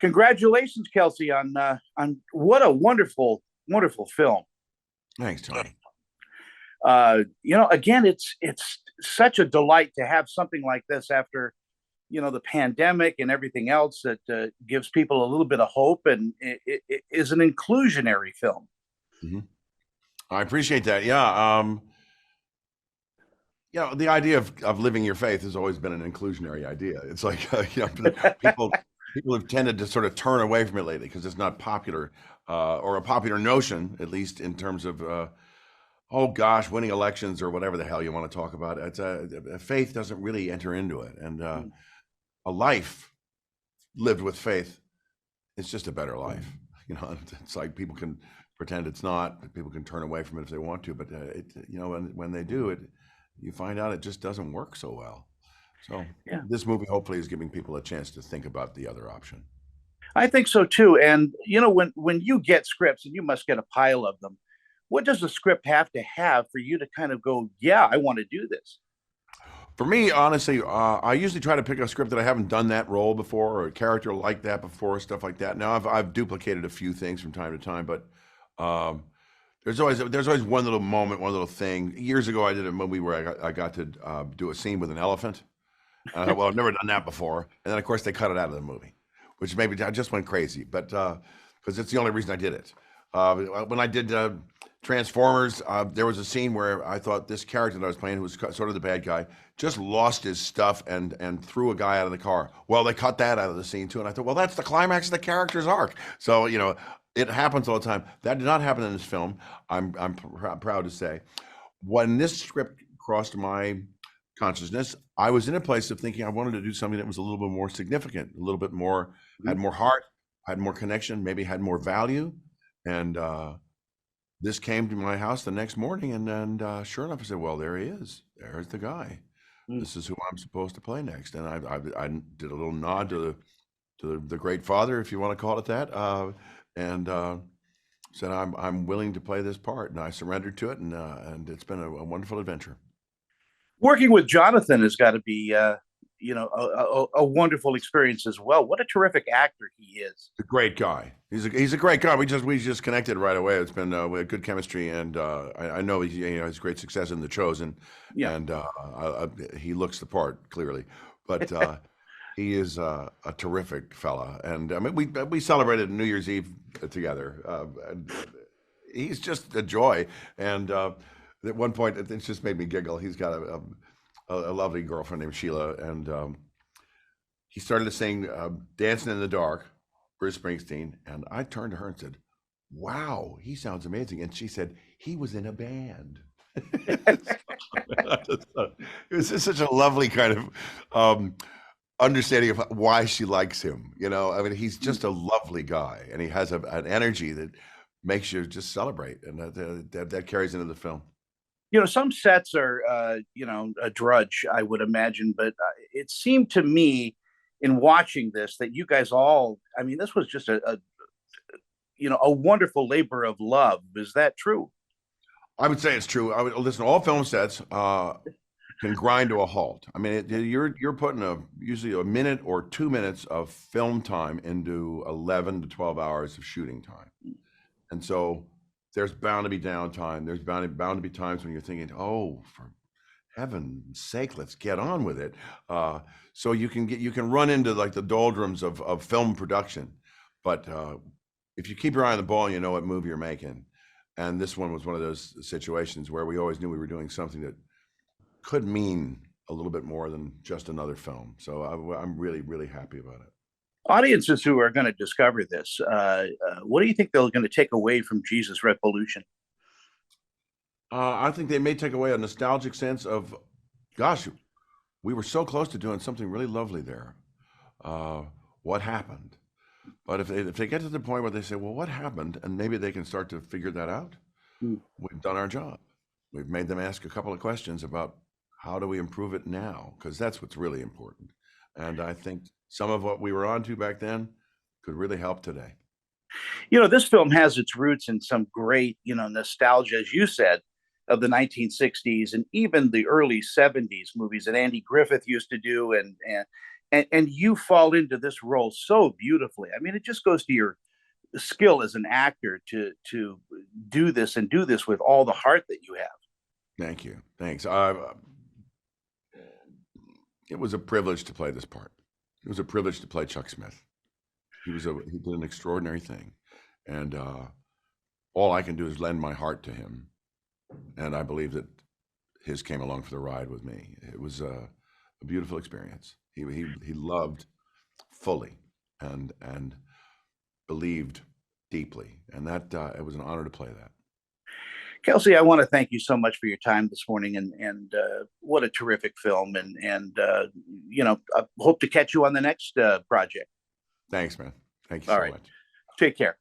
Congratulations, Kelsey, on what a wonderful film. Thanks, Tony. Again, it's such a delight to have something like this after the pandemic and everything else that gives people a little bit of hope, and it is an inclusionary film. Mm-hmm. I appreciate that. Yeah. The idea of living your faith has always been an inclusionary idea. It's like people have tended to sort of turn away from it lately because it's not popular, or a popular notion, at least in terms of oh gosh, winning elections or whatever the hell you want to talk about. It's a faith doesn't really enter into it, and a life lived with faith is just a better life. It's like people can pretend it's not. People can turn away from it if they want to, but when they do it, you find out it just doesn't work so well. So yeah, this movie hopefully is giving people a chance to think about the other option. I think so too. And when you get scripts, and you must get a pile of them, what does the script have for you to kind of go, yeah, I want to do this? For me, honestly, I usually try to pick a script that I haven't done that role before, or a character like that before, stuff like that. Now I've duplicated a few things from time to time, but there's always one little moment, one little thing. Years ago, I did a movie where I got to do a scene with an elephant. And I thought, well, I've never done that before. And then, of course, they cut it out of the movie, which maybe I just went crazy, but because it's the only reason I did it. When I did Transformers, there was a scene where I thought this character that I was playing, who was sort of the bad guy, just lost his stuff and threw a guy out of the car. Well, they cut that out of the scene too, and I thought, well, that's the climax of the character's arc. So it happens all the time. That did not happen in this film. I'm proud to say. When this script crossed my consciousness, I was in a place of thinking I wanted to do something that was a little bit more significant, a little bit more, had more heart, had more connection, maybe had more value, and this came to my house the next morning, and sure enough, I said, well, there he is. There's the guy. This is who I'm supposed to play next. And I did a little nod to the great father, if you want to call it that, and said, I'm willing to play this part. And I surrendered to it, and it's been a wonderful adventure. Working with Jonathan has got to be a wonderful experience as well. What a terrific actor he is. A great guy. He's a great guy. We just connected right away. It's been we had good chemistry, and I know he has great success in The Chosen, and he looks the part clearly, but he is a terrific fella. And I mean, we celebrated New Year's Eve together. And he's just a joy, and at one point it just made me giggle. He's got a lovely girlfriend named Sheila, and he started to sing Dancing in the Dark, Bruce Springsteen, and I turned to her and said, wow, he sounds amazing. And she said, he was in a band. It was just such a lovely kind of understanding of why she likes him. I mean, he's just a lovely guy, and he has an energy that makes you just celebrate, and that carries into the film. Some sets are, a drudge, I would imagine, but it seemed to me in watching this that you guys all, I mean, this was just a wonderful labor of love. Is that true? I would say it's true. I would listen. All film sets can grind to a halt. I mean, you're putting usually a minute or 2 minutes of film time into 11 to 12 hours of shooting time, and so there's bound to be downtime. There's bound to be times when you're thinking, oh, for heaven's sake, let's get on with it. So you can run into like the doldrums of film production, but if you keep your eye on the ball, you know what movie you're making. And this one was one of those situations where we always knew we were doing something that could mean a little bit more than just another film. So I'm really, really happy about it. Audiences who are going to discover this, what do you think they're going to take away from Jesus Revolution? I think they may take away a nostalgic sense of, gosh, we were so close to doing something really lovely there. What happened? But if they get to the point where they say, well, what happened? And maybe they can start to figure that out. We've done our job. We've made them ask a couple of questions about how do we improve it now? Because that's what's really important. And I think some of what we were onto back then could really help today. This film has its roots in some great, nostalgia, as you said, of the 1960s and even the early 70s movies that Andy Griffith used to do. And and you fall into this role so beautifully. I mean, it just goes to your skill as an actor to do this and do this with all the heart that you have. Thank you. Thanks. It was a privilege to play this part. It was a privilege to play Chuck Smith. He did an extraordinary thing, and all I can do is lend my heart to him, and I believe that his came along for the ride with me. It was a beautiful experience. He loved fully and believed deeply, and that it was an honor to play that. Kelsey, I want to thank you so much for your time this morning, and what a terrific film, and I hope to catch you on the next project. Thanks, man. Thank you All so right, much. take care.